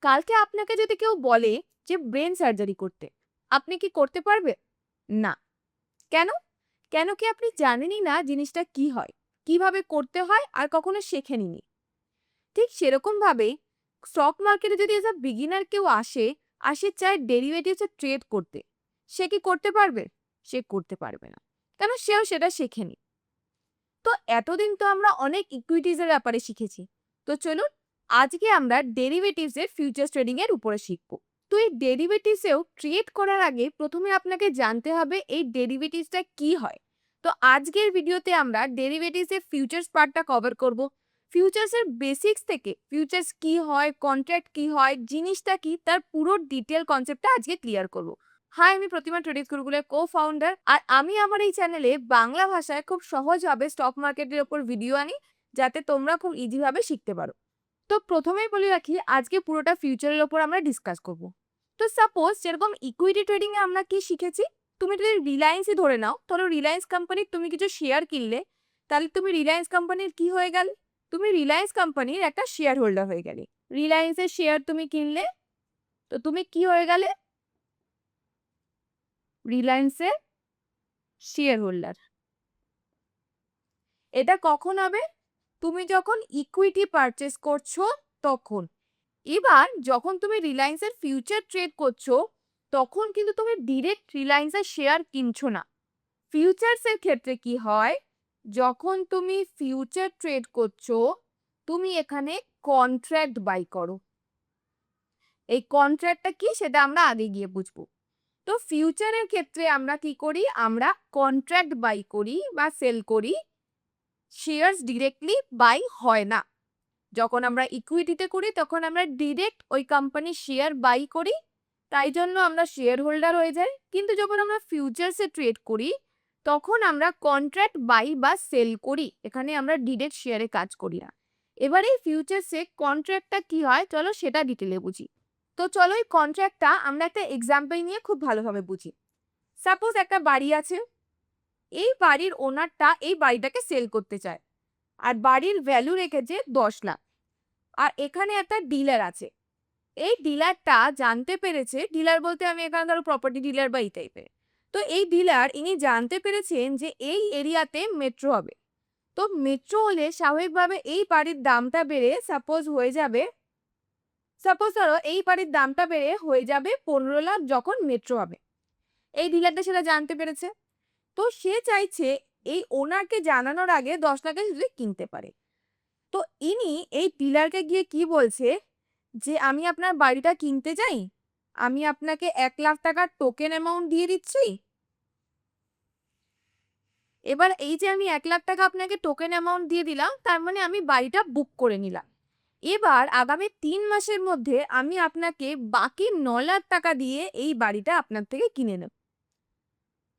কালকে আপনাকে যদি কেউ বলে যে ব্রেন সার্জারি করতে, আপনি কি করতে পারবে? না। কেন? কেন কি আপনি জানেনই না জিনিসটা কি হয়, কিভাবে করতে হয় আর কখনো শেখেনইনি। ঠিক সেরকমভাবেই স্টক মার্কেটে যদি এজ আ বিগিনার কেউ আসে চায় ডেরিভেটিভস এ ট্রেড করতে, সে কি করতে পারবে? সে করতে পারবে না। কেন? সেও সেটা শেখেনি। তো এতদিন তো আমরা অনেক ইকুইটিজ এর ব্যাপারে শিখেছি। তো চলুন আজকে আমরা ডেরিভেটিভস এর ফিউচার ট্রেডিং এর উপরে শিখব। তো এই ডেরিভেটিভস এও ট্রেড করার আগে প্রথমে আপনাকে জানতে হবে এই ডেরিভেটিভসটা কি হয়। তো আজকের ভিডিওতে আমরা ডেরিভেটিভস এর ফিউচার্স পার্টটা কভার করব। ফিউচার্স এর বেসিক্স থেকে ফিউচার্স কি হয়, কন্ট্রাক্ট কি হয়, জিনিসটা কি, তার পুরো ডিটেল কনসেপ্টটা আজকে ক্লিয়ার করব। হাই, আমি প্রতিমা ট্রেডিং স্কুলের কো-ফাউন্ডার আর আমি আমার এই চ্যানেলে বাংলা ভাষায় খুব সহজভাবে স্টক মার্কেটের ওপর ভিডিও আনি, যাতে তোমরা খুব ইজিভাবে শিখতে পারো। তো প্রথমেই বলে রাখি আজকে পুরোটা ফিউচারের ওপর আমরা ডিসকাস করব। তো সাপোজ যেরকম ইকুইটি ট্রেডিং এ আমরা কি শিখেছি, তুমি যদি রিলায়েন্সই ধরে নাও, তাহলে রিলায়েন্স কোম্পানির তুমি কিছু শেয়ার কিনলে, তাহলে তুমি রিলায়েন্স কোম্পানির কি হয়ে গেল? তুমি রিলায়েন্স কোম্পানির একটা শেয়ার হোল্ডার হয়ে গেলে। রিলায়েন্সের শেয়ার তুমি কিনলে, তো তুমি কি হয়ে গেলে? রিলায়েন্সের শেয়ার হোল্ডার। এটা কখন হবে? তুমি যখন ইকুইটি পারচেস করছো তখন। এবার যখন তুমি রিলায়েন্সের ফিউচার ট্রেড করছো, তখন কিন্তু তুমি ডিরেক্ট রিলায়েন্সের শেয়ার কিনছো না। ফিউচার্সের ক্ষেত্রে কি হয়, যখন তুমি ফিউচার ট্রেড করছো, তুমি এখানে কন্ট্রাক্ট বাই করো। এই কন্ট্রাক্টটা কি সেটা আমরা আগে গিয়ে বুঝবো। তো ফিউচারের ক্ষেত্রে আমরা কি করি? আমরা কন্ট্রাক্ট বাই করি বা সেল করি, শেয়ারস ডিরেক্টলি বাই হয় না। যখন আমরা ইকুইটিতে করি তখন আমরা ডিরেক্ট ওই কোম্পানির শেয়ার বাই করি, তাই জন্য আমরা শেয়ার হোল্ডার হয়ে যাই। কিন্তু যখন আমরা ফিউচার্সে ট্রেড করি তখন আমরা কন্ট্রাক্ট বাই বা সেল করি, এখানে আমরা ডিরেক্ট শেয়ারে কাজ করি না। এবার এই ফিউচার্সে কন্ট্রাক্টটা কি হয় চলো সেটা ডিটেলে বুঝি। তো চলো এই কন্ট্রাক্টটা আমরা একটা এক্সাম্পল নিয়ে খুব ভালোভাবে বুঝি। সাপোজ একটা বাড়ি আছে, এই বাড়ির ওনারটা এই বাড়িটাকে সেল করতে চায় আর বাড়ির ভ্যালু রেখেছে 10 লাখ। আর এখানে একটা ডিলার আছে, এই ডিলারটা জানতে পেরেছে, ডিলার বলতে আমি এখানে ধরো প্রপার্টি ডিলার বা এই টাইপের। তো এই ডিলার ইনি জানতে পেরেছেন যে এই এরিয়াতে মেট্রো হবে। তো মেট্রো হলে স্বাভাবিকভাবে এই বাড়ির দামটা বেড়ে সাপোজ ধরো এই বাড়ির দামটা বেড়ে হয়ে যাবে 15 লাখ যখন মেট্রো হবে। এই ডিলারটা সেটা জানতে পেরেছে। তো সে চাইছে এই ওনারকে জানানোর আগে 10 লাখে যদি কিনতে পারে। তো ইনি এই ডিলারকে গিয়ে কি বলছে, যে আমি আপনার বাড়িটা কিনতে চাই, আমি আপনাকে 1 লাখ টাকার টোকেন অ্যামাউন্ট দিয়ে দিচ্ছি। এবার এই যে আমি 1 লাখ টাকা আপনাকে টোকেন অ্যামাউন্ট দিয়ে দিলাম, তার মানে আমি বাড়িটা বুক করে নিলাম। এবার আগামী 3 মাসের মধ্যে আমি আপনাকে বাকি 9 লাখ টাকা দিয়ে এই বাড়িটা আপনার থেকে কিনে নেব।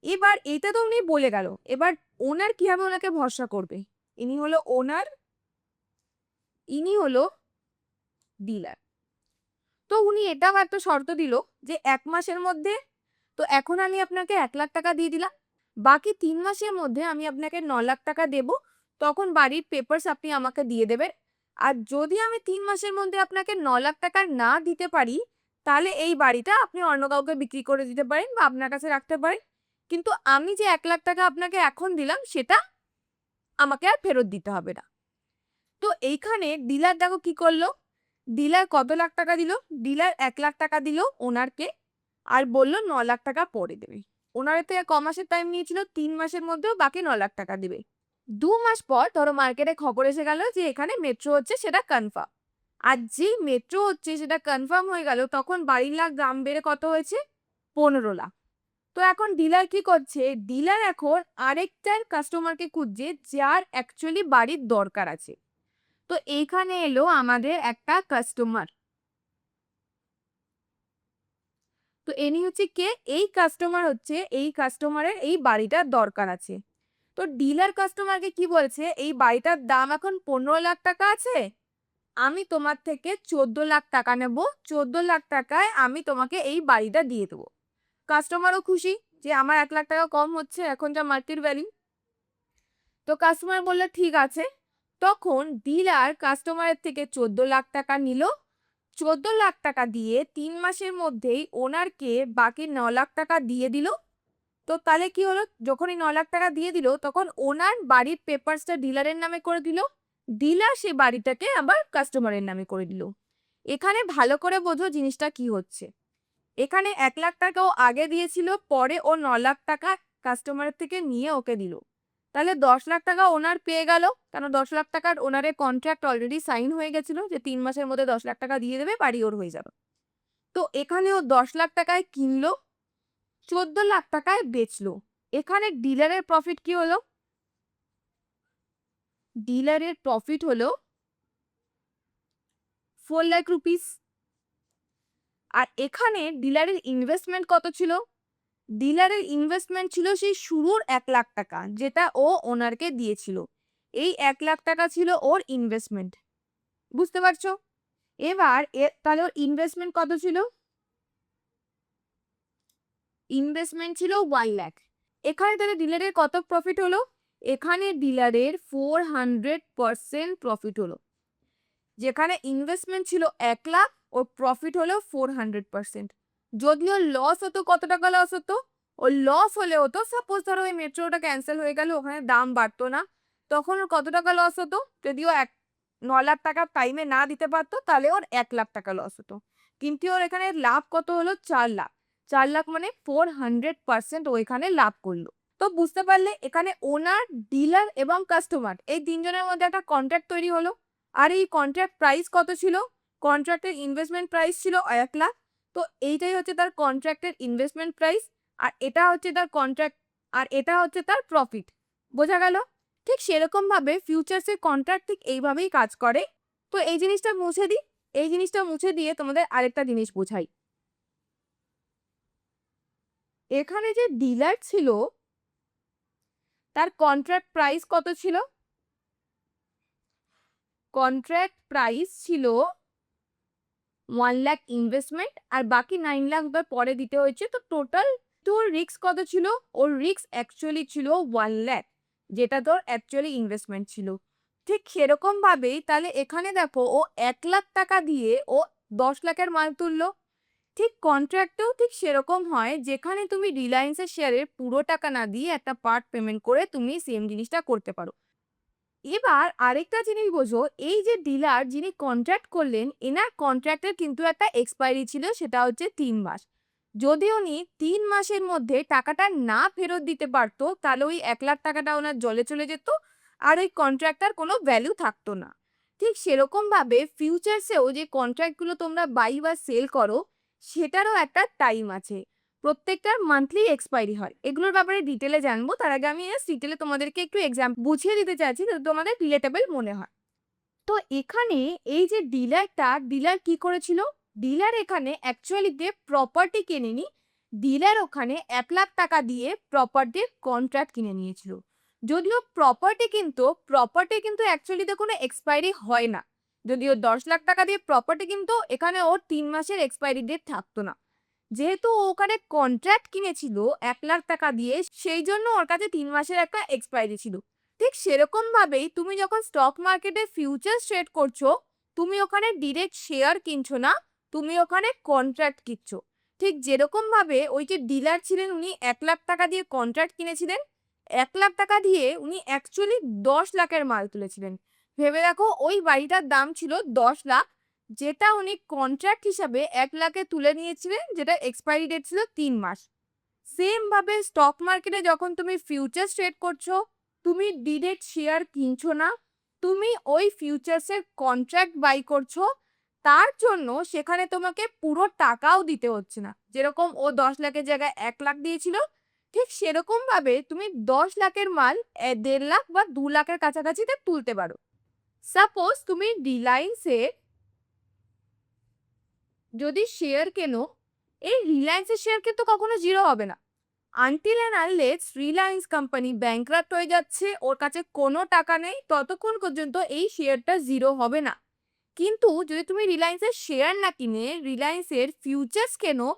এবার এটা তো উনি বলে গেল, এবার ওনার কিভাবে ওনাকে ভরসা করবে? ইনি হলো ওনার, ইনি হলো ডিলার। তো উনি এটাও একটা শর্ত দিল যে 1 মাসের মধ্যে, তো এখন আমি আপনাকে 1 লাখ টাকা দিয়ে দিলাম, বাকি 3 মাসের মধ্যে আমি আপনাকে 9 লাখ টাকা দেব, তখন বাড়ির পেপারস আপনি আমাকে দিয়ে দেবেন। আর যদি আমি 3 মাসের মধ্যে আপনাকে 9 লাখ টাকা না দিতে পারি, তাহলে এই বাড়িটা আপনি অন্য কাউকে বিক্রি করে দিতে পারেন বা আপনার কাছে রাখতে পারেন, কিন্তু আমি যে 1 লাখ টাকা আপনাকে এখন দিলাম সেটা আমাকে আর ফেরত দিতে হবে না। তো এইখানে ডিলার দেখো কি করলো, ডিলার কত লাখ টাকা দিল? ডিলার 1 লাখ টাকা দিল ওনারকে, আর বললো 9 লাখ টাকা পরে দেবে। ওনার থেকে কমাসের টাইম নিয়েছিল, 3 মাসের মধ্যেও বাকি 9 লাখ টাকা দেবে। 2 মাস পর ধরো মার্কেটে খবর এসে গেল যে এখানে মেট্রো হচ্ছে, সেটা কনফার্ম। আর যেই মেট্রো হচ্ছে সেটা কনফার্ম হয়ে গেল, তখন বাড়ির লাখ দাম বেড়ে কত হয়েছে? 15 লাখ। তো এখন ডিলার কি করছে? ডিলার এখন আরেকটার কাস্টমারকে খুঁজছে যার অ্যাকচুয়ালি বাড়ির দরকার আছে। তো এইখানে এলো আমাদের একটা কাস্টমার। তো এনি হচ্ছে কে? এই কাস্টমার হচ্ছে, এই কাস্টমারের এই বাড়িটার দরকার আছে। তো ডিলার কাস্টমারকে কি বলছে, এই বাড়িটার দাম এখন 15 লাখ টাকা আছে, আমি তোমার থেকে 14 লাখ টাকা নেব, 14 লাখ টাকায় আমি তোমাকে এই বাড়িটা দিয়ে দেবো। কাস্টমারও খুশি যে আমার 1 লাখ টাকা কম হচ্ছে এখন যা মার্কেট ভ্যালু। তো কাস্টমার বললো ঠিক আছে। তখন ডিলার কাস্টমারের থেকে 14 লাখ টাকা নিল, 14 লাখ টাকা দিয়ে 3 মাসের মধ্যেই ওনারকে বাকি 9 লাখ টাকা দিয়ে দিল। তো তাহলে কি হলো, যখনই 9 লাখ টাকা দিয়ে দিল তখন ওনার বাড়ির পেপারসটা ডিলারের নামে করে দিল, ডিলার সেই বাড়িটাকে আবার কাস্টমারের নামে করে দিল। এখানে ভালো করে বোঝো জিনিসটা কি হচ্ছে। এখানে 1 লাখ টাকা ও আগে দিয়েছিল, পরে ও 9 লাখ টাকা কাস্টমারের থেকে নিয়ে ওকে দিল। তাহলে 10 লাখ টাকা ওনার পেয়ে গেল, কারণ 10 লাখ টাকার ওনারের কন্ট্রাক্ট অলরেডি সাইন হয়ে গেছিল যে 3 মাসের মধ্যে 10 লাখ টাকা দিয়ে দেবে, বাড়ি ওর হয়ে যাবে। তো এখানে ও 10 লাখ টাকায় কিনলো, 14 লাখ টাকায় বেচলো। এখানে ডিলারের প্রফিট কি হলো? ডিলারের প্রফিট হলো 4 লাখ রুপিস। আর এখানে ডিলারের ইনভেস্টমেন্ট কত ছিল? ডিলারের ইনভেস্টমেন্ট ছিল সেই শুরুর 1 লাখ টাকা, যেটা ও ওনারকে দিয়েছিল। এই 1 লাখ টাকা ছিল ওর ইনভেস্টমেন্ট। বুঝতে পারছো? এবার তাহলে ওর ইনভেস্টমেন্ট কত ছিল? ইনভেস্টমেন্ট ছিল 1 লাখ। এখানে তাহলে ডিলারের কত প্রফিট হলো? এখানে ডিলারের 400% প্রফিট হলো। যেখানে ইনভেস্টমেন্ট ছিল 1 লাখ, ওর প্রফিট হলো 400%। যদিও লস হতো, কত টাকা লস হতো? ও লস হলে হতো, সাপোজ ধরো ওই মেট্রোটা ক্যান্সেল হয়ে গেল, ওখানে দাম বাড়তো না, তখন ওর কত টাকা লস হতো? যদিও 9 লাখ টাকা টাইমে না দিতে পারতো, তাহলে ওর 1 লাখ টাকা লস হতো। কিন্তু ওর এখানে লাভ কত হলো? 4 লাখ। 4 লাখ মানে 400% ও এখানে লাভ করলো। তো বুঝতে পারলে এখানে ওনার, ডিলার এবং কাস্টমার এই তিনজনের মধ্যে একটা কন্ট্রাক্ট তৈরি হলো। আর এই কন্ট্রাক্ট প্রাইস কত ছিল? কন্ট্রাক্টের ইনভেস্টমেন্ট প্রাইস ছিল 1 লাখ। তো এইটাই হচ্ছে তার কন্ট্রাক্টের ইনভেস্টমেন্ট প্রাইস, আর এটা হচ্ছে তার কন্ট্রাক্ট, আর এটা হচ্ছে তার প্রফিট। বোঝা গেল? ঠিক সেরকম ভাবে ফিউচার্সের কন্ট্রাক্ট ঠিক এইভাবেই কাজ করে। তো এই জিনিসটা মুছে দিই, এই জিনিসটা মুছে দিয়ে তোমাদের আরেকটা জিনিস বোঝাই। এখানে যে ডিলার ছিল তার কন্ট্রাক্ট প্রাইস কত ছিল? কন্ট্রাক্ট প্রাইস ছিল 1 লাখ ইনভেস্টমেন্ট, আর বাকি 9 লাখ পরে দিতে হয়েছে। তো টোটাল তোর রিস্ক কত ছিল? ওর রিস্ক অ্যাকচুয়ালি ছিল 1 লাখ, যেটা তোর অ্যাকচুয়ালি ইনভেস্টমেন্ট ছিল। ঠিক সেরকম ভাবেই তাহলে এখানে দেখো ও 1 লাখ টাকা দিয়ে ও 10 লাখের মাল তুললো। ঠিক কন্ট্রাক্টেও ঠিক সেরকম হয়, যেখানে তুমি রিলায়েন্সের শেয়ারের পুরো টাকা না দিয়ে একটা পার্ট পেমেন্ট করে তুমি সেম জিনিসটা করতে পারো। এবার আরেকটা জিনিস বোঝো, এই যে ডিলার যিনি কন্ট্রাক্ট করলেন, এনার কন্ট্রাক্টের কিন্তু একটা এক্সপায়ারি ছিল, সেটা হচ্ছে 3 মাস। যদি উনি 3 মাসের মধ্যে টাকাটা না ফেরত দিতে পারতো, তাহলে ওই 1 লাখ টাকাটা ওনার জলে চলে যেত, আর ওই কন্ট্রাক্টটার কোনো ভ্যালু থাকতো না। ঠিক সেরকম ভাবে ফিউচার্সেও যে কন্ট্রাক্টগুলো তোমরা বাই বা সেল করো, সেটারও একটা টাইম আছে। প্রত্যেকটার মান্থলি এক্সপায়ারি হয়। এগুলোর ব্যাপারে ডিটেলে জানবো, তার আগে আমি ডিটেলে তোমাদেরকে একটু এক্সাম্পল বুঝিয়ে দিতে চাইছি যাতে তোমাদের রিলেটেবল মনে হয়। তো এখানে এই যে ডিলার কি করেছিল? ডিলার এখানে অ্যাকচুয়ালিতে প্রপার্টি কেনেনি, ডিলার ওখানে 1 লাখ টাকা দিয়ে প্রপার্টির কন্ট্রাক্ট কিনে নিয়েছিল। যদিও প্রপার্টি কিন্তু অ্যাকচুয়ালিতে কোনো এক্সপায়ারি হয় না। যদিও 10 লাখ টাকা দিয়ে প্রপার্টি, কিন্তু এখানে ওর 3 মাসের এক্সপায়ারি ডেট থাকতো না। যেহেতু ও ওখানে কন্ট্রাক্ট কিনেছিল 1 লাখ টাকা দিয়ে, সেই জন্য ওর কাছে 3 মাসের একটা এক্সপায়ারি ছিল। ঠিক সেরকম ভাবেই তুমি যখন স্টক মার্কেটে ফিউচার্স ট্রেড করছো, তুমি ওখানে ডিরেক্ট শেয়ার কিনছো না, তুমি ওখানে কন্ট্রাক্ট কিনছো। ঠিক যেরকম ভাবে ওই যে ডিলার ছিলেন, উনি 1 লাখ টাকা দিয়ে কন্ট্রাক্ট কিনেছিলেন, 1 লাখ টাকা দিয়ে উনি অ্যাকচুয়ালি 10 লাখের মাল তুলেছিলেন। ভেবে দেখো, ওই বাড়িটার দাম ছিল 10 লাখ, যেটা উনি কন্ট্রাক্ট হিসাবে 1 লাখে তুলে নিয়েছিলেন, যেটা এক্সপায়ারি ডেট ছিল 3 মাস। সেম ভাবে স্টক মার্কেটে যখন তুমি ফিউচার্স ট্রেড করছো, তুমি ডিরেক্ট শেয়ার কিনছো না, তুমি ওই ফিউচার্সের কন্ট্রাক্ট বাই করছো। তার জন্য সেখানে তোমাকে পুরো টাকাও দিতে হচ্ছে না। যেরকম ও 10 লাখের জায়গায় 1 লাখ দিয়েছিল, ঠিক সেরকম ভাবে তুমি 10 লাখের মাল 1.5 লাখ বা 2 লাখের কাছাকাছিতে তুলতে পারো। সাপোজ তুমি রিলায়েন্সের যদি শেয়ার কেনো, এই রিলায়েন্সের শেয়ার কিন্তু কখনো জিরো হবে না। Until and unless Reliance company bankrupt হয়ে যাচ্ছে, ওর কাছে কোনো টাকা নেই, ততক্ষণ পর্যন্ত এই শেয়ারটা জিরো হবে না। কিন্তু যদি তুমি রিলায়েন্সের শেয়ার না কিনে রিলায়েন্সের ফিউচার্স কেনো,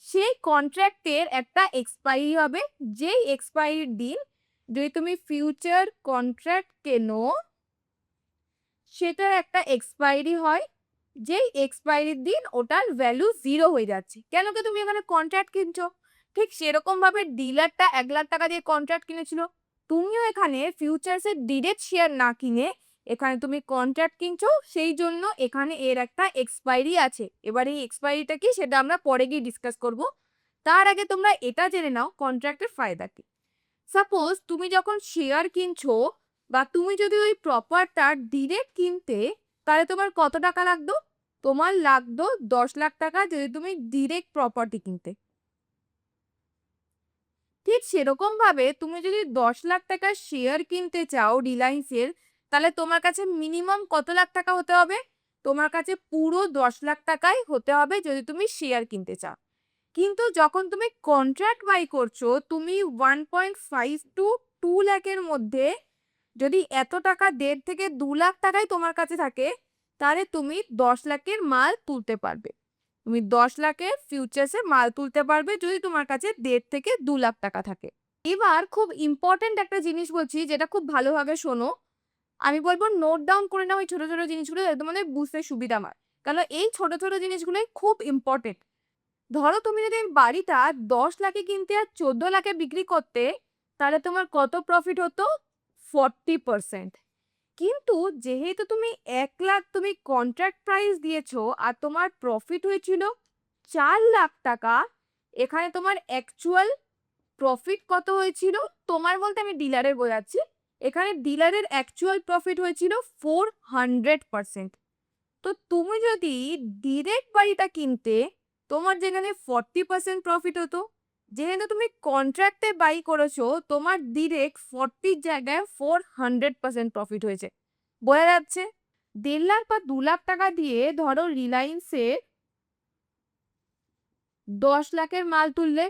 সেই কন্ট্রাক্টের একটা এক্সপায়ারি হবে। যেই এক্সপায়ারির দিন যদি তুমি ফিউচার কন্ট্রাক্ট কেনো, সেটার একটা এক্সপায়ারি হয়। যেই এক্সপায়ারির দিন ওটার ভ্যালু 0 হয়ে যাচ্ছে। কেন কি তুমি এখানে কন্ট্রাক্ট কিনছো? ঠিক সেরকম ভাবে ডিলারটা 1,00,000 টাকা দিয়ে কন্ট্রাক্ট কিনেছিল। তুমিও এখানে ফিউচার্সের ডিরেক্ট শেয়ার না কিনে এখানে তুমি কন্ট্রাক্ট কিনছো, সেই জন্য এখানে এর একটা এক্সপায়ারি আছে। এবার এই এক্সপায়ারিটা কি সেটা আমরা পরে গিয়ে ডিসকাস করব। তার আগে তোমরা এটা জেনে নাও কন্ট্রাক্টের ফায়দা কি। সাপোজ তুমি যখন শেয়ার কিনছো বা তুমি যদি ওই প্রপারটা ডিরেক্ট কিনতে, তাহলে তোমার কত টাকা লাগতো? তোমার লাগতো 10,00,000 টাকা যদি তুমি ডিরেক্ট প্রপার্টি কিনতে। ঠিক সেরকম ভাবে তুমি যদি 10,00,000 টাকার শেয়ার কিনতে চাও রিলায়েন্সের, তাহলে তোমার কাছে মিনিমাম কত লাখ টাকা হতে হবে? তোমার কাছে পুরো 10,00,000 টাকাই হতে হবে যদি তুমি শেয়ার কিনতে চাও। কিন্তু যখন তুমি কন্ট্রাক্ট বাই করছো, তুমি 1.5 টু 2 লাখের মধ্যে যদি এত টাকা 1.5 থেকে 2 লাখ টাকাই তোমার কাছে থাকে, তাহলে তুমি 10 লাখের মাল তুলতে পারবে। তুমি 10 লাখের ফিউচার্সে মাল তুলতে পারবে যদি তোমার কাছে 1.5 থেকে 2 লাখ টাকা থাকে। এবার খুব ইম্পর্টেন্ট একটা জিনিস বলছি, যেটা খুব ভালোভাবে শোনো। আমি বলবো নোট ডাউন করে নাও এই ছোট ছোট জিনিসগুলো, যাতে তোমাদের বুঝতে সুবিধা হয়। কারণ এই ছোট ছোট জিনিসগুলোই খুব ইম্পর্টেন্ট। ধরো তুমি যদি বাড়িটা 10 লাখে কিনতে আর 14 লাখে বিক্রি করতে, তাহলে তোমার কত প্রফিট হতো? 40%। কিন্তু যেহেতু তুমি 1 লাখ তুমি কন্ট্রাক্ট প্রাইস দিয়েছো আর তোমার প্রফিট হয়েছিল 4 লাখ টাকা, এখানে তোমার অ্যাকচুয়াল প্রফিট কত হয়েছিল? তোমার বলতে আমি ডিলারের বোঝাচ্ছি। এখানে ডিলারের অ্যাকচুয়াল প্রফিট হয়েছিল 400%। তো তুমি যদি ডিরেক্ট বাড়িটা কিনতে, তোমার যেখানে 40% প্রফিট হতো, যেহেতু তুমি কন্ট্রাক্টে বাই করেছো, তোমার ডিরেক্ট 40 জায়গায় 400% প্রফিট হয়েছে। বোঝা যাচ্ছে? 1.5 লাখ বা 2 লাখ টাকা দিয়ে ধরো রিলায়েন্সে 10 লাখের মাল তুললে,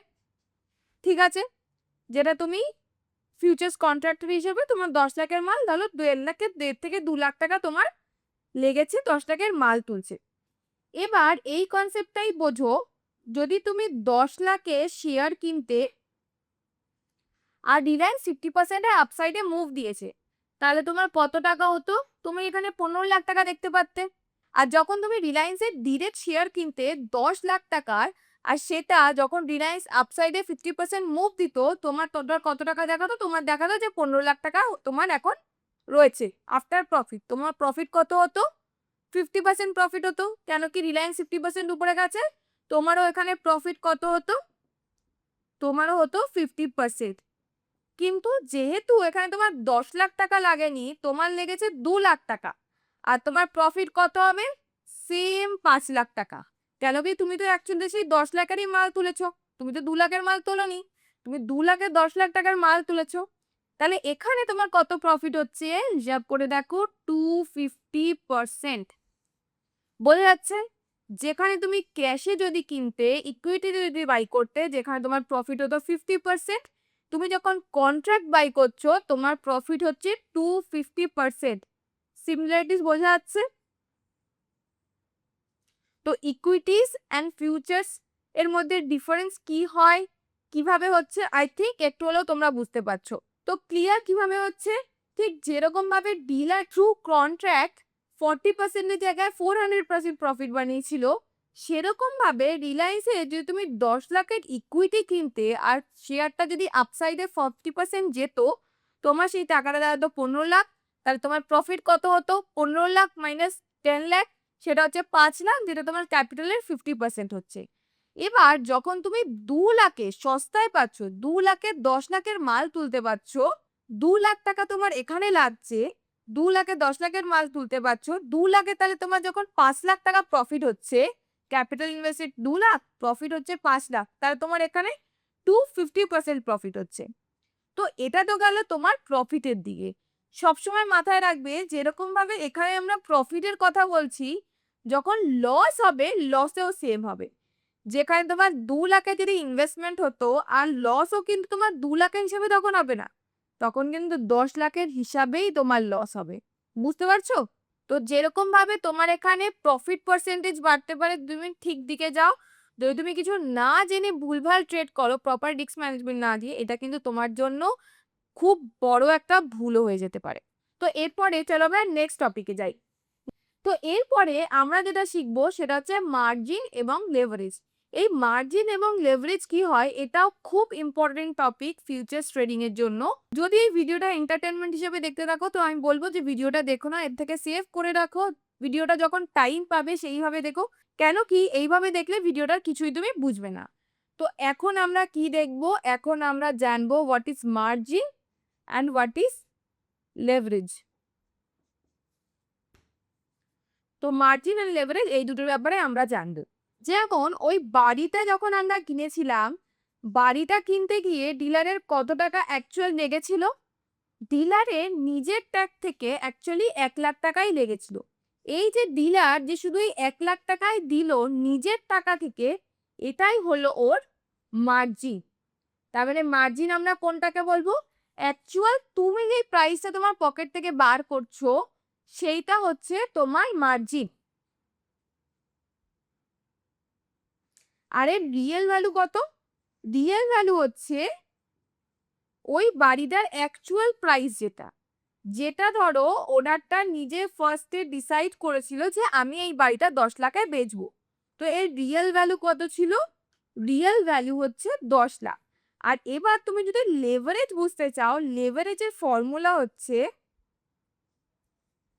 ঠিক আছে, যেটা তুমি ফিউচার্স কন্ট্রাক্টর হিসেবে তোমার 10 লাখের মাল, ধরো 1.5 থেকে 2 লাখ টাকা তোমার লেগেছে 10 লাখের মাল তুলছে। এবার এই কনসেপ্টটাই বোঝো, যদি তুমি 10 লাখে শেয়ার কিনতে আর রিলায়েন্স 50% আপসাইডে মুভ দিয়েছে, তাহলে তোমার কত টাকা হতো? তুমি এখানে 15 লাখ টাকা দেখতে পারতে। আর যখন তুমি রিলায়েন্সের ডিরেক্ট শেয়ার কিনতে 10 লাখ টাকার, আর সেটা যখন রিলায়েন্স আপসাইডে 50% মুভ দিত, তোমার কত টাকা দেখাতো? তোমার দেখাতো যে 15 লাখ টাকা তোমার এখন রয়েছে আফটার প্রফিট। তোমার প্রফিট কত হতো? 50% প্রফিট হতো। কেন কি রিলায়েন্স 50% উপরে গেছে, তোমারও এখানে প্রফিট কত হতো? তোমারও হতো 50%। কিন্তু যেহেতু এখানে তোমার 10 লাখ টাকা লাগেনি, তোমার লেগেছে 2 লাখ টাকা, আর তোমার প্রফিট কত হবে? সেম 5 লাখ টাকা। কেন কি তুমি তো অ্যাকচুয়ালি সেই 10 লাখেরই মাল তুলেছো, তুমি তো 2 লাখের মাল তোলোনি। তুমি 2 লাখে 10 লাখ টাকার মাল তুলেছো, তাহলে এখানে তোমার কত প্রফিট হচ্ছে? হিসাব করে দেখো, 250%। বোঝা যাচ্ছে? যেখানে তুমি ক্যাশে যদি কিনতে, ইকুইটিতে যদি বাই করতে, যেখানে তোমার প্রফিট হতো 50%, তুমি যখন কন্ট্রাক্ট বাই করছো তোমার প্রফিট হচ্ছে 250%। সিমিলারিটিস বোঝা যাচ্ছে? তো ইকুইটিস অ্যান্ড ফিউচার্স এর মধ্যে ডিফারেন্স কি হয়, কিভাবে হচ্ছে, আই থিঙ্ক একটু হলেও তোমরা বুঝতে পারছো। তো ক্লিয়ার কিভাবে হচ্ছে? ঠিক যেরকম ভাবে ডিলার থ্রু কন্ট্রাক্ট 40%-এর জায়গায় 400% প্রফিট বানিয়েছিল, সেরকম ভাবে রিলায়েন্সে যদি তুমি 10 লাখের ইকুইটি কিনতে আর শেয়ারটা যদি আপসাইডে 40% যেত, তোমার সেই টাকাটা দাঁড়াতো 15 লাখ। তাহলে তোমার প্রফিট কত হতো? 15 লাখ মাইনাস 10 লাখ, সেটা হচ্ছে 5 লাখ, যেটা তোমার ক্যাপিটালের 50% হচ্ছে। এবার যখন তুমি 2 লাখে সস্তায় পাচ্ছ, 2 লাখে 10 লাখের মাল তুলতে পারছো, 2 লাখ টাকা তোমার এখানে লাগছে, 2 লাখে 10 লাখের মাল তুলতে পারছো, 2 লাখে তাহলে তোমার যখন 5 লাখ টাকা প্রফিট হচ্ছে, ক্যাপিটাল ইনভেস্টেড 2 লাখ, প্রফিট হচ্ছে 5 লাখ, তাহলে তোমার এখানে 250% প্রফিট হচ্ছে। তো এটা তো গেল তোমার প্রফিটের দিকে। সবসময় মাথায় রাখবে, যেরকম ভাবে এখানে আমরা প্রফিটের কথা বলছি, যখন লস হবে লসেও সেম হবে। যেখানে তোমার 2 লাখে যদি ইনভেস্টমেন্ট হতো আর লসও কিন্তু তোমার 2 লাখের হিসাবে তখন হবে না, তখন কিন্তু 10 লাখের হিসাবেই তোমার লস হবে। বুঝতে পারছো? তো যেরকম ভাবে তোমার এখানে প্রফিট পার্সেন্টেজ বাড়তে পারে, তুমি ঠিক দিকে যাও। যদি তুমি কিছু না জেনে ভুলভাল ট্রেড করো, প্রপার রিস্ক ম্যানেজমেন্ট না দিয়ে, এটা কিন্তু তোমার জন্য খুব বড় একটা ভুলও হয়ে যেতে পারে। তো এরপরে চলো আমরা নেক্সট টপিকে যাই। তো এরপরে আমরা যেটা শিখবো সেটা হচ্ছে মার্জিন এবং লেভারেজ। এই মার্জিন এবং লেভারেজ কি হয় এটাও খুব ইম্পর্টেন্ট টপিক ফিউচার্স ট্রেডিং এর জন্য। যদি এই ভিডিওটা এন্টারটেনমেন্ট হিসেবে দেখতে থাকো তো আমি বলবো যে ভিডিওটা দেখো না, এর থেকে সেভ করে রাখো। ভিডিওটা যখন টাইম পাবে সেইভাবে দেখো, কেন কি এইভাবে দেখলে ভিডিওটার কিছুই তুমি বুঝবে না। তো এখন আমরা কি দেখবো, এখন আমরা জানবো what is margin and what is leverage. তো মার্জিন অ্যান্ড লেভারেজ এই দুটোর ব্যাপারে আমরা জানবো। যেমন ওই বাড়িটা যখন আমরা কিনেছিলাম, বাড়িটা কিনতে গিয়ে ডিলারের কত টাকা অ্যাকচুয়াল লেগেছিল? ডিলারের নিজের ট্যাগ থেকে অ্যাকচুয়ালি 1,00,000 টাকাই লেগেছিল। এই যে ডিলার যে শুধু 1,00,000 টাকাই দিল নিজের টাকা থেকে, এটাই হলো ওর মার্জিন। তার মানে মার্জিন আমরা কোনটাকে বলবো? অ্যাকচুয়াল তুমি যে প্রাইসটা তোমার পকেট থেকে বার করছো সেইটা হচ্ছে তোমার মার্জিন। আর এর রিয়েল ভ্যালু কত? রিয়েল ভ্যালু হচ্ছে ওই বাড়িটার অ্যাকচুয়াল প্রাইস, যেটা ধরো ওনারটা নিজে ফার্স্টে ডিসাইড করেছিল যে আমি এই বাড়িটা 10 লাখে বেচবো। তো এর রিয়েল ভ্যালু কত ছিল? রিয়েল ভ্যালু হচ্ছে 10 লাখ। আর এবার তুমি যদি লেভারেজ বুঝতে চাও, লেভারেজের ফর্মুলা হচ্ছে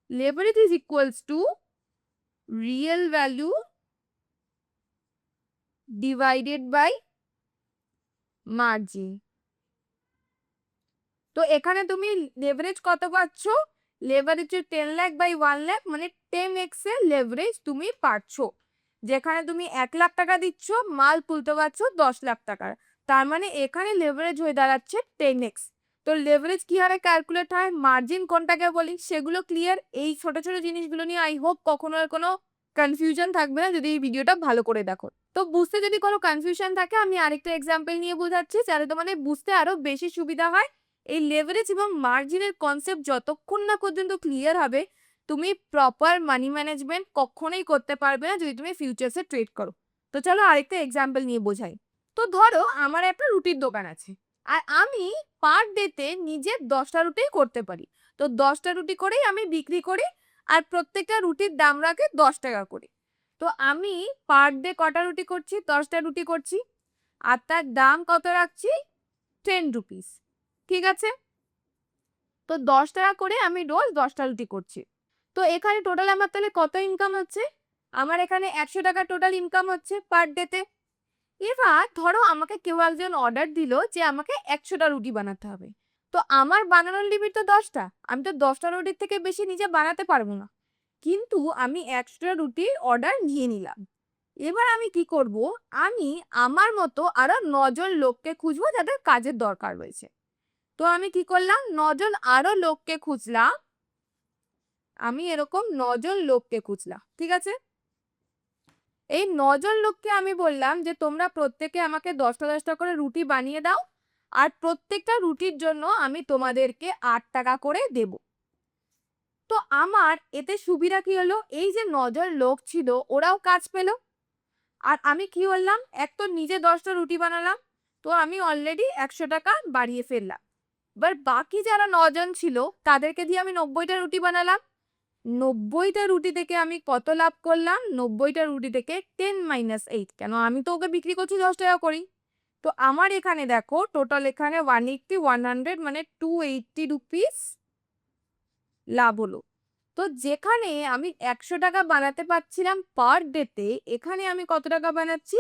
leverage is equals to real value divided by margin. তো এখানে তুমি লেভারেজ কত পাচ্ছ? লেভারেজ 10 লাখ বাই 1 লাখ মানে 10x এর লেভারেজ তুমি পাচ্ছ। যেখানে তুমি 1 লাখ টাকা দিচ্ছ, মাল তুলতে পারছো 10 লাখ টাকার। তার মানে এখানে লেভারেজ হয়ে দাঁড়াচ্ছে 10x। তো লেভারেজ কি হারে ক্যালকুলেট হয়, মার্জিন কোনটাকে বলি, সেগুলো ক্লিয়ার। এই ছোট ছোট জিনিসগুলো নিয়ে আই হোপ কখনো আর কোনো কনফিউশন থাকবে না যদি এই ভিডিওটা ভালো করে দেখো। তো বুঝতে যদি কোনো কনফিউশন থাকে আমি আরেকটা এক্সাম্পল নিয়ে বোঝাচ্ছি যাতে তোমাদের বুঝতে আরো বেশি সুবিধা হয়। এই লেভারেজ এবং মার্জিনের কনসেপ্ট যতক্ষণ না পর্যন্ত ক্লিয়ার হবে তুমি প্রপার মানি ম্যানেজমেন্ট কখনোই করতে পারবে না যদি তুমি ফিউচার্সে ট্রেড করো। তো চলো আরেকটা এক্সাম্পল নিয়ে বোঝাই। তো ধরো আমার একটা রুটির দোকান আছে আর আমি পার ডেতে নিজে 10টা রুটি করতে পারি। তো 10টা রুটি করেই আমি বিক্রি করি আর প্রত্যেকটা রুটির দাম রাখে 10 টাকা করে। তো আমি পার ডে কটা রুটি করছি? 10টা রুটি করছি আর তার দাম কত রাখছি? 10 রুপিস। ঠিক আছে, তো 10 টাকা করে আমি রোজ 10টা রুটি করছি। তো এখানে টোটাল আমার তাহলে কত ইনকাম হচ্ছে? আমার এখানে 100 টাকা টোটাল ইনকাম হচ্ছে পার ডেতে। এবার ধরো আমাকে কেউ একজন অর্ডার দিল যে আমাকে 100টা রুটি বানাতে হবে। তো আমার বানানোর লিমিট তো 10টা, আমি তো 10টা রুটির থেকে বেশি নিজে বানাতে পারবো না। কিন্তু আমি 100টা রুটির অর্ডার নিয়ে নিলাম। এবার আমি কি করব, আমি আমার মতো আরো 9 জন লোককে খুঁজবো যাদের কাজের দরকার রয়েছে। তো আমি কি করলাম, 9 জন আরো লোককে খুঁজলাম। আমি এরকম 9 জন লোককে খুঁজলাম, ঠিক আছে। এই 9 জন লোককে আমি বললাম যে তোমরা প্রত্যেকে আমাকে 10টা 10টা করে রুটি বানিয়ে দাও আর প্রত্যেকটা রুটির জন্য আমি তোমাদেরকে 8 টাকা করে দেব। তো আমার এতে সুবিধা কি হলো, এই যে 9 জন লোক ছিল ওরাও কাজ পেলো আর আমি কি বললাম, এক তো নিজে 10টা রুটি বানালাম, তো আমি অলরেডি 100 টাকা বাড়িয়ে ফেললাম। এবার বাকি যারা 9 জন ছিল তাদেরকে দিয়ে আমি 90টা রুটি বানালাম। 90টা রুটি থেকে আমি কত লাভ করলাম? 90টা রুটি থেকে 10 - 8, কেন আমি তো ওকে বিক্রি করছি 10 টাকা করেই। তো আমার এখানে দেখো টোটাল এখানে 180 100 মানে 280 রুপিস লাভ হলো। তো যেখানে আমি 100 টাকা বানাতে পারছিলাম পার ডেতে, এখানে আমি কত টাকা বানাচ্ছি?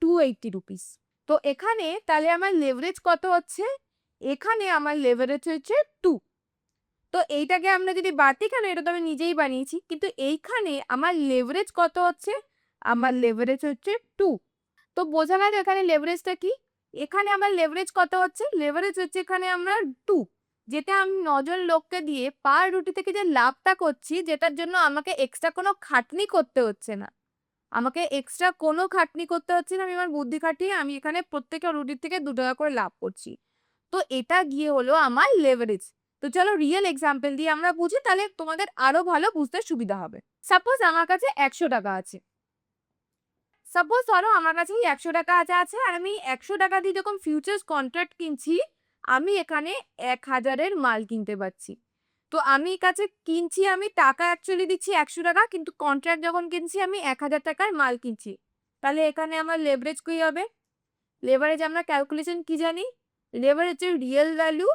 280 রুপিস। তো এখানে তাহলে আমার লেভারেজ কত হচ্ছে? এখানে আমার লেভারেজ হচ্ছে 2। তো এইটাকে আমরা যদি বাড়তি, কেন এটা তো আমি নিজেই বানিয়েছি, কিন্তু এইখানে আমার লেভারেজ কত হচ্ছে? আমার লেভারেজ হচ্ছে 2। তো বোঝা গেল এখানে লেভারেজটা কি। এখানে আমার লেভারেজ কত হচ্ছে? লেভারেজ হচ্ছে এখানে আমরা 2, যেটা আমি 9 জন লোককে দিয়ে পার রুটি থেকে যে লাভটা করছি, যেটার জন্য আমাকে এক্সট্রা কোনো খাটনি করতে হচ্ছে না। আমাকে এক্সট্রা কোনো খাটনি করতে হচ্ছে না, আমি আমার বুদ্ধি খাটিয়ে আমি এখানে প্রত্যেকটা রুটির থেকে 2 টাকা করে লাভ করছি। তো এটা গিয়ে হলো আমার লেভারেজ। তো চলো রিয়েল এক্সাম্পল দিয়ে আমরা বুঝি, তাহলে তোমাদের আরো ভালো বুঝতে সুবিধা হবে। সাপোজ আমার কাছে 100 টাকা আছে। সাপোজ ধরো আমার কাছে 100 টাকা আছে আর আমি 100 টাকা দিয়ে যখন ফিউচার্স কন্ট্রাক্ট কিনছি আমি এখানে 1000-এর মাল কিনতে পারছি। তো আমি কাছে কিনছি, আমি টাকা অ্যাকচুয়ালি দিচ্ছি 100 টাকা, কিন্তু কন্ট্রাক্ট যখন কিনছি আমি 1000 টাকার মাল কিনছি। তাহলে এখানে আমার লেভারেজ কি হবে? লেভারেজ আমরা ক্যালকুলেশন কি জানি? লেভারেজের রিয়েল ভ্যালু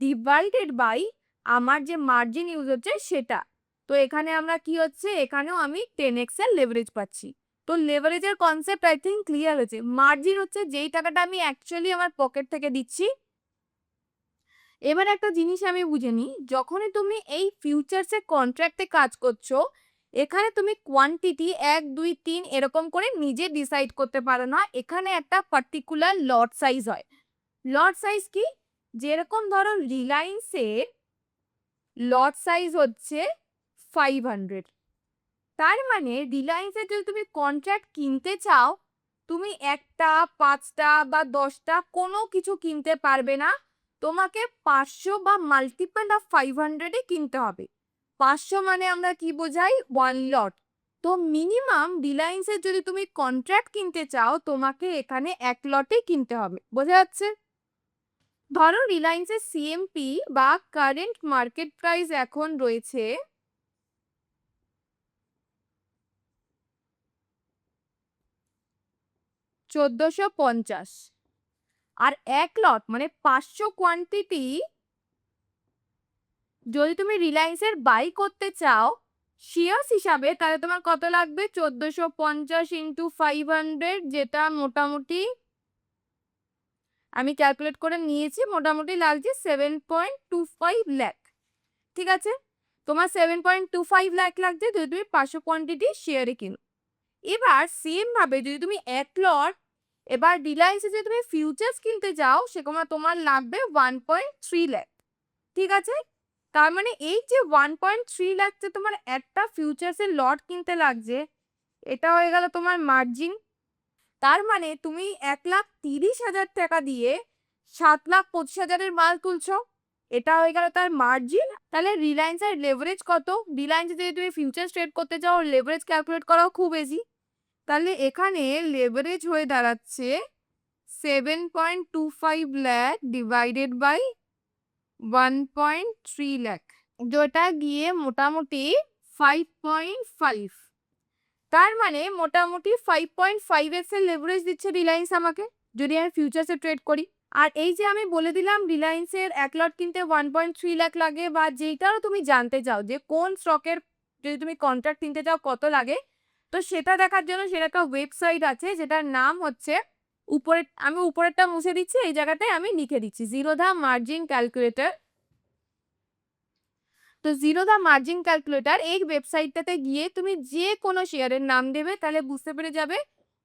ডিভাইডেড বাই আমার যে মার্জিন ইউজ হচ্ছে সেটা। তো এখানে আমরা কি হচ্ছে, এখানেও আমি 10x এর লেভারেজ পাচ্ছি। তো লেভারেজের কনসেপ্ট আই থিঙ্ক ক্লিয়ার হয়েছে। মার্জিন হচ্ছে যেই টাকাটা আমি অ্যাকচুয়ালি আমার পকেট থেকে দিচ্ছি। এবার একটা জিনিস আমি বুঝে নিই, যখনই তুমি এই ফিউচার্সের কন্ট্রাক্টে কাজ করছো, এখানে তুমি কোয়ান্টিটি 1 2 3 এরকম করে নিজে ডিসাইড করতে পারো না। এখানে একটা পার্টিকুলার লট সাইজ হয়। লট সাইজ কি? যেরকম ধরো রিলায়েন্সের লট সাইজ হচ্ছে 500। তার মানে রিলায়েন্সের যদি তুমি কন্ট্রাক্ট কিনতে চাও, তুমি 1টা 5টা বা 10টা কোনো কিছু কিনতে পারবে না। তোমাকে 500 বা মাল্টিপল অফ 500 কিনতে হবে। 500 মানে আমরা কি বোঝাই? 1 লট। তো মিনিমাম রিলায়েন্সের যদি তুমি কন্ট্রাক্ট কিনতে চাও, তোমাকে এখানে 1 লটে কিনতে হবে। বোঝা যাচ্ছে? ধরো রিলায়েন্সের সিএমপি বা কারেন্ট মার্কেট প্রাইস এখন রয়েছে 1450, আর 1 লট মানে 500 কোয়ান্টিটি যদি তুমি রিলায়েন্সের বাই করতে চাও শেয়ার্স হিসাবে, তাহলে তোমার কত লাগবে? 1450 ইন্টু 500, যেটা মোটামুটি আমি ক্যালকুলেট করে নিয়েছি, মোটামুটি লাগছে 7.25 লাখ। ঠিক আছে, তোমার 7.25 লাখ লাগছে যদি তুমি 500 কোয়ান্টিটি শেয়ারে কিনো। এবার সেম ভাবে যদি তুমি 1 লট, এবার রিলায়েন্সে যদি তুমি ফিউচার্স কিনতে যাও, সেখানে তোমার লাগবে 1.3 লাখ। ঠিক আছে, তার মানে এই যে 1.3 লাখে তোমার একটা ফিউচার্সের লট কিনতে লাগছে, এটা হয়ে গেল তোমার মার্জিন। তার মানে তুমি 1,30,000 টাকা দিয়ে 7,25,000 মাল তুলছো, এটা হয়ে গেল তার মার্জিন। তাহলে রিলায়েন্সের লেভারেজ কত? রিলায়েন্সে যদি তুমি ফিউচার্স ট্রেড করতে চাও, লেভারেজ ক্যালকুলেট করাও খুব ইজি। তাহলে এখানে লেভারেজ হয়ে দাঁড়াচ্ছে 7.25 লাখ ডিভাইডেড বাই 1.3 লাখ, যেটা গিয়ে মোটামুটি 5.5। তার মানে মোটামুটি 5.5x এর লেভারেজ দিচ্ছে রিলায়েন্স আমাকে, যদি আমি ফিউচার্সে ট্রেড করি। আর এই যে আমি বলে দিলাম রিলায়েন্সের 1 লট কিনতে 1.3 লাখ লাগে, বা যেইটারও তুমি জানতে চাও যে কোন স্টকের যদি তুমি কন্ট্রাক্ট কিনতে চাও কত লাগে, তো সেটা দেখার জন্য সেটা একটা ওয়েবসাইট আছে, যেটার নাম হচ্ছে আমি উপরেরটা মুছে দিচ্ছি, এই জায়গাটায় আমি লিখে দিচ্ছি জিরোধা মার্জিন ক্যালকুলেটর। তো জিরোধা মার্জিন ক্যালকুলেটর এই ওয়েবসাইটটাতে গিয়ে তুমি যে কোনো শেয়ারের নাম দেবে, তাহলে বুঝতে পেরে যাবে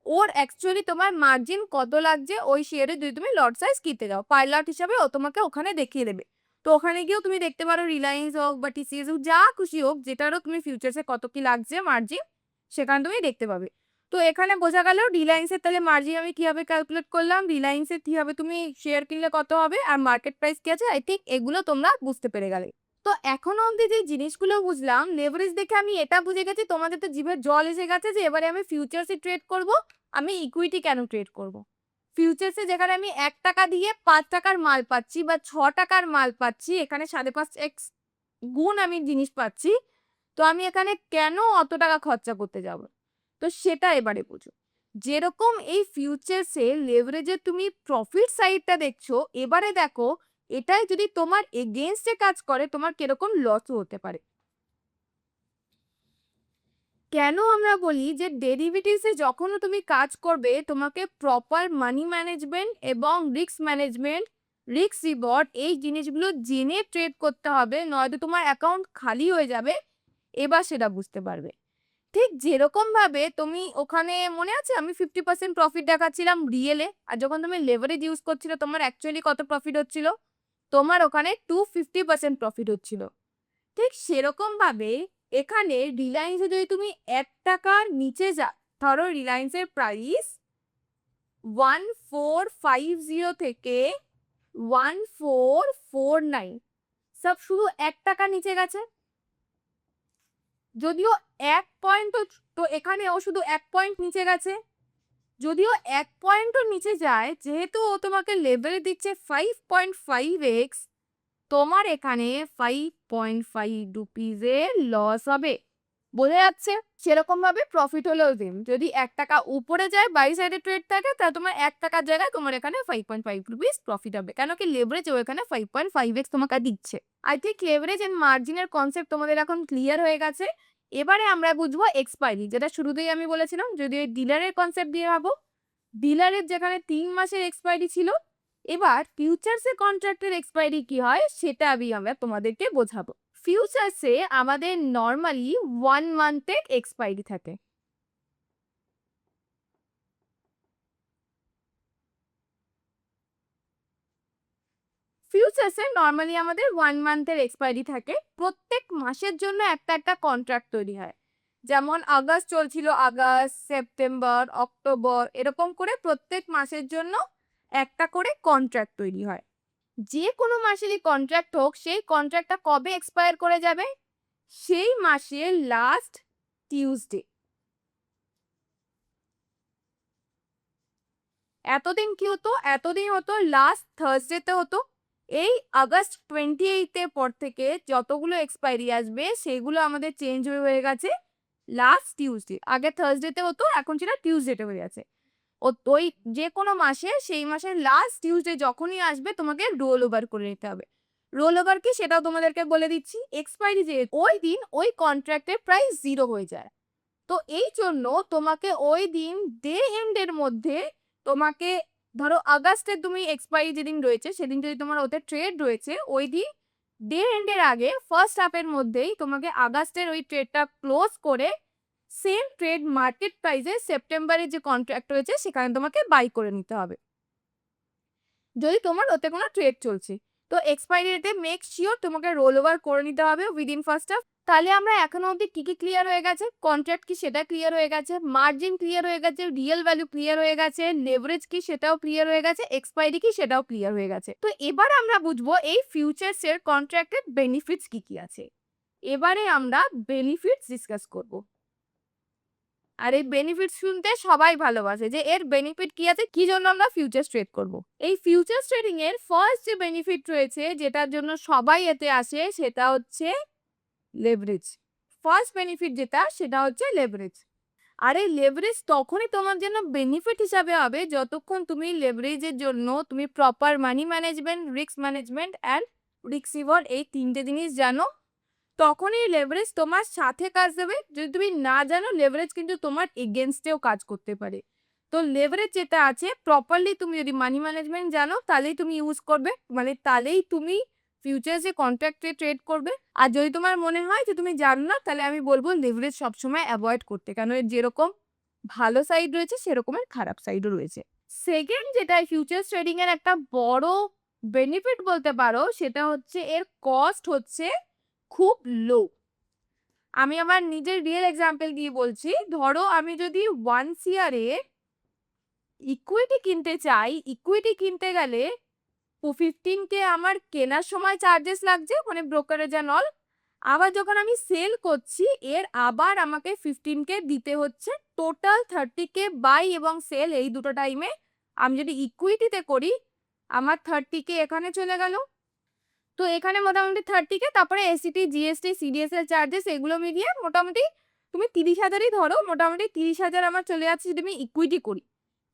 ওর অ্যাকচুয়ালি তোমার মার্জিন কত লাগছে ওই শেয়ারে যদি তুমি লট সাইজ কিনতে যাও। পার লট হিসাবে ও তোমাকে ওখানে দেখিয়ে দেবে। তো ওখানে গিয়েও তুমি দেখতে পারো রিলায়েন্স হোক বা টিসিএস হোক, যা খুশি হোক, যেটারও তুমি ফিউচার্সে কত কি লাগছে মার্জিন, সেখানে তুমি দেখতে পাবে। তো এখানে বোঝা গেল রিলায়েন্সের তাহলে মার্জিন আমি কিভাবে ক্যালকুলেট করলাম, রিলায়েন্সের কিভাবে তুমি শেয়ার কিনলে কত হবে, আর মার্কেট প্রাইস কি আছে। আই থিঙ্ক এগুলো তোমরা বুঝতে পেরে গেলে। তো এখনো অবধি যে জিনিসগুলো বুঝলাম, লেভারেজ দেখে আমি এটা বুঝে গেছি তোমাদের তো জিভে জল এসে গেছে যে এবারে আমি ফিউচার্সে ট্রেড করব, আমি ইকুইটি কেন ট্রেড করব। ফিউচার্সে যেখানে আমি 1 টাকা দিয়ে 5 টাকার মাল পাচ্ছি বা 6 টাকার মাল পাচ্ছি, এখানে 5.5x গুণ আমি জিনিস পাচ্ছি, তো আমি এখানে কেন অত টাকা খরচা করতে যাব। তো সেটা এবারে বুঝো। যেরকম এই ফিউচার্সে লেভারেজে তুমি প্রফিট সাইডটা দেখছো, এবারে দেখো এটাই যদি তোমার এগেইনস্টে কাজ করে, তোমার কিরকম লসও হতে পারে। কেন আমরা বলি যে ডেরিভেটিভসে যখনও তুমি কাজ করবে, তোমাকে প্রপার মানি ম্যানেজমেন্ট এবং রিস্ক ম্যানেজমেন্ট, রিস্ক রিওয়ার্ড এই জিনিসগুলো জেনে ট্রেড করতে হবে, নয়তো তোমার অ্যাকাউন্ট খালি হয়ে যাবে। এবার সেটা বুঝতে পারবে। ঠিক যেরকম ভাবে তুমি ওখানে মনে আছে আমি 50% প্রফিট দেখাচ্ছিলাম রিয়েলে, আর যখন তুমি লেভারেজ ইউজ করছিলে তোমার অ্যাকচুয়ালি কত প্রফিট হচ্ছিল? তোমার ওখানে 250% প্রফিট হচ্ছিল। ঠিক সেরকম ভাবে এখানে রিলায়েন্সে যদি তুমি 1 টাকার নিচে যা, ধরো রিলায়েন্সের প্রাইস 1450 থেকে 1449, সব শুধু 1 টাকা নিচে গেছে। যদিও 1 পয়েন্ট, তো এখানেও শুধু 1 পয়েন্ট নিচে গেছে। যদিও 1 পয়েন্টও নিচে যায়, যেহেতু ও তোমাকে লেভেল দিচ্ছে 5.5x, তোমার এখানে 5.5 রুপিজের লস হবে। বোঝা যাচ্ছে? সেরকম ভাবে প্রফিট হলেও সেম। যদি ১ টাকা উপরে যায় বাই সাইডে ট্রেড থাকে তাহলে তোমার ১ টাকার জায়গায় তোমার এখানে 5.5 রুপিস প্রফিট হবে। কেন কি লেভারেজ ও এখানে 5.5x তোমাকে দিচ্ছে। আই থিংক লেভারেজ এন্ড মার্জিনের কনসেপ্ট তোমাদের এখন ক্লিয়ার হয়ে গেছে। এবারে আমরা বুঝবো এক্সপায়ারি, যেটা শুরুতেই আমি বলেছিলাম। যদি ওই ডিলারের কনসেপ্ট দিয়ে ভাবো, ডিলারের যেখানে ৩ মাসের এক্সপায়ারি ছিল, এবার ফিউচার্সের কন্ট্রাক্টের এক্সপায়ারি কি হয় সেটা আমরা তোমাদেরকে বোঝাবো। ফিউচার্সে আমাদের নর্মালি 1 মান্থের এক্সপায়ারি থাকে। ফিউচার্সে নর্মালি আমাদের 1 মান্থের এক্সপায়ারি থাকে। প্রত্যেক মাসের জন্য একটা কন্ট্রাক্ট তৈরি হয়। যেমন আগস্ট চলছিল, আগস্ট, সেপ্টেম্বর, অক্টোবর, এরকম করে প্রত্যেক মাসের জন্য একটা করে কন্ট্রাক্ট তৈরি হয়। যে কোনো মাসেরই কন্ট্রাক্ট হোক, সেই কন্ট্রাক্টটা কবে এক্সপায়ার করে যাবে? সেই মাসের লাস্ট টিউসডে। এতদিন কি হতো? এতদিন হতো লাস্ট থার্সডেতে হতো। এই আগস্ট 28 এর পর থেকে যতগুলো এক্সপায়ারি আসবে সেগুলো আমাদের চেঞ্জ হয়ে গেছে লাস্ট টিউসডে। আগে থার্সডেতে হতো, এখন সেটা টিউসডেতে হয়ে গেছে। ওই যে কোনো মাসে সেই মাসের লাস্ট টিউসডে যখনই আসবে তোমাকে রোল ওভার করে নিতে হবে। রোল ওভার কি সেটাও তোমাদেরকে বলে দিচ্ছি। এক্সপায়ারি যে ওই দিন ওই কন্ট্রাক্টের প্রাইস 0 হয়ে যায়। তো এই জন্য তোমাকে ওই দিন ডে এন্ডের মধ্যে তোমাকে, ধরো আগস্টের তুমি এক্সপায়ারি যেদিন রয়েছে সেদিন যদি তোমার ওতে ট্রেড রয়েছে, ওই দিন ডে এন্ডের আগে ফার্স্ট হাফের মধ্যেই তোমাকে আগস্টের ওই ট্রেডটা ক্লোজ করে সেম ট্রেড মার্কেট প্রাইসে সেপ্টেম্বরের যে কন্ট্রাক্ট রয়েছে সেখানে তোমাকে বাই করে নিতে হবে, যদি তোমার ওতে কোনো ট্রেড চলছে। তো এক্সপায়ারি ডেটে মেক শিওর তোমাকে রোল ওভার করে নিতে হবে উইদিন ফার্স্ট হাফ। তাহলে আমরা এখনো অবধি কি ক্লিয়ার হয়ে গেছে? কন্ট্রাক্ট কি সেটা ক্লিয়ার হয়ে গেছে, মার্জিন ক্লিয়ার হয়ে গেছে, রিয়েল ভ্যালু ক্লিয়ার হয়ে গেছে, লেভারেজ কি সেটাও ক্লিয়ার হয়ে গেছে, এক্সপায়ারি কি সেটাও ক্লিয়ার হয়ে গেছে। তো এবার আমরা বুঝবো এই ফিউচার্সের কন্ট্রাক্টের বেনিফিটস কি আছে। এবারে আমরা বেনিফিটস ডিসকাস করব। আর এই বেনিফিট শুনতে সবাই ভালোবাসে যে এর বেনিফিট কি আছে, কি জন্য আমরা ফিউচার্স ট্রেড করব। এই ফিউচার্স ট্রেডিং এর ফার্স্ট যে বেনিফিট রয়েছে যেটার জন্য সবাই এতে আসে সেটা হচ্ছে লেভারেজ। ফার্স্ট বেনিফিট যেটা সেটা হচ্ছে লেভারেজ। আর এই লেভারেজ তখনই তোমার জন্য বেনিফিট হিসাবে হবে যতক্ষণ তুমি লেভারেজের জন্য তুমি proper money management, risk management and risk reward এই 3টে জিনিস জানো, তখনই লেভারেজ তোমার সাথে কাজ দেবে। যদি তুমি না জানো, লেভারেজ কিন্তু তোমার এগেনস্টেও কাজ করতে পারে। তো লেভারেজ যেটা আছে প্রপারলি তুমি যদি মানি ম্যানেজমেন্ট জানো তাহলেই তুমি ইউজ করবে, মানে তাহলেই তুমি ফিউচার্সে কন্ট্রাক্টে ট্রেড করবে। আর যদি তোমার মনে হয় যে তুমি জানো না, তাহলে আমি বলবো লেভারেজ সবসময় অ্যাভয়েড করতে, কারণ এর যেরকম ভালো সাইড রয়েছে সেরকমের খারাপ সাইডও রয়েছে। সেকেন্ড যেটা ফিউচার্স ট্রেডিং এর একটা বড় বেনিফিট বলতে পারো সেটা হচ্ছে এর কস্ট হচ্ছে খুব লো। আমি আমার নিজের রিয়েল এক্সাম্পল দিয়ে বলছি। ধরো আমি যদি 1 ইয়ারে ইকুইটি কিনতে চাই, ইকুইটি কিনতে গেলে 15K আমার কেনার সময় চার্জেস লাগছে, মানে ব্রোকারেজ অ্যান্ড অল। আবার যখন আমি সেল করছি এর আবার আমাকে 15K দিতে হচ্ছে। টোটাল 30K বাই এবং সেল এই দুটো টাইমে আমি যদি ইকুইটিতে করি আমার 30K এখানে চলে গেল। তো এখানে মোটামুটি 30K, তারপরে এসিটি, জিএসটি, সিডিএসএল চার্জেস এগুলো মিলিয়ে মোটামুটি তুমি 30,000ই ধরো, মোটামুটি 30,000 আমার চলে যাচ্ছে যদি আমি ইকুইটি করি।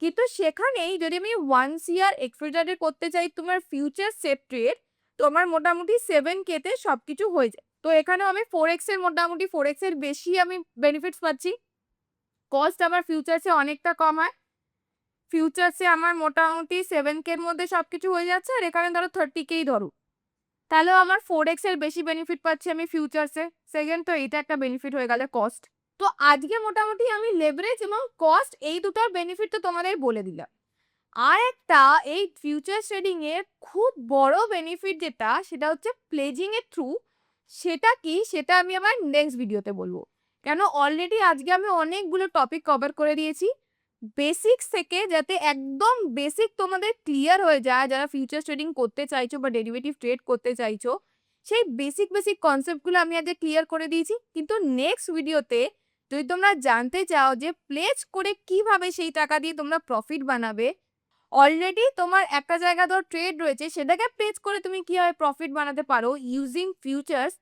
কিন্তু সেখানেই যদি আমি 1 ইয়ার এক্সপোজারে করতে চাই তোমার ফিউচার সেট ট্রেড, তোমার মোটামুটি 7K তে সবকিছু হয়ে যায়। তো এখানেও আমি 4x এর মোটামুটি 4x এর বেশি আমি বেনিফিটস পাচ্ছি। কস্ট আমার ফিউচার্সে অনেকটা কম হয়। ফিউচার্সে আমার মোটামুটি 7K এর মধ্যে সবকিছু হয়ে যাচ্ছে, আর এখানে ধরো 30Kই ধরো, তাহলেও আমার 4x এর বেশি বেনিফিট পাচ্ছি আমি ফিউচার্সে। সেকেন্ড, তো এইটা একটা বেনিফিট হয়ে গেল কস্ট। তো আজকে মোটামুটি আমি লেভারেজ এবং কস্ট এই দুটোর বেনিফিট তো তোমাদের বলে দিলাম। আর একটা এই ফিউচার ট্রেডিং এর খুব বড় বেনিফিট যেটা সেটা হচ্ছে প্লেজিং এর থ্রু। সেটা কি সেটা আমি আমার নেক্সট ভিডিওতে বলবো, কেন অলরেডি আজকে আমি অনেকগুলো টপিক কভার করে দিয়েছি। বেসিক্স থেকে যাতে একদম বেসিক তোমাদের ক্লিয়ার হয়ে যায়, যারা ফিউচার ট্রেডিং করতে চাইছো বা ডেরিভেটিভ ট্রেড করতে চাইছো, সেই বেসিক কনসেপ্টগুলো আমি আজকে ক্লিয়ার করে দিয়েছি। কিন্তু নেক্সট ভিডিওতে যদি তোমরা জানতে চাও যে প্লেজ করে কিভাবে সেই টাকা দিয়ে তোমরা প্রফিট বানাবে, অলরেডি তোমার একটা জায়গা ধর ট্রেড রয়েছে সেটাকে প্লেজ করে তুমি কিভাবে প্রফিট বানাতে পারো ইউজিং ফিউচার্স,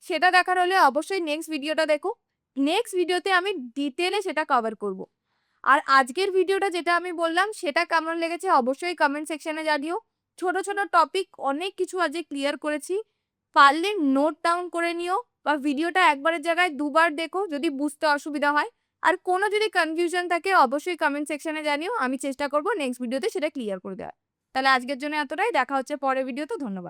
সেটা দেখার হলে অবশ্যই নেক্সট ভিডিওটা দেখো। নেক্সট ভিডিওতে আমি ডিটেলে সেটা কভার করব। আর আজকের ভিডিওটা যেটা আমি বললাম সেটা কেমন লেগেছে অবশ্যই কমেন্ট সেকশনে জানিও। ছোট, ছোট টপিক অনেক কিছু আজকে ক্লিয়ার করেছি। পারলে নোট ডাউন করে নিও বা ভিডিওটা একবারের জায়গায় দুবার দেখো যদি বুঝতে অসুবিধা হয়। আর কোনো যদি কনফিউশন থাকে অবশ্যই কমেন্ট সেকশনে জানিও। আমি চেষ্টা করব নেক্সট ভিডিওতে সেটা ক্লিয়ার করে দেওয়ার। তাহলে আজকের জন্য এতটাই। দেখা হচ্ছে পরের ভিডিওতে। ধন্যবাদ।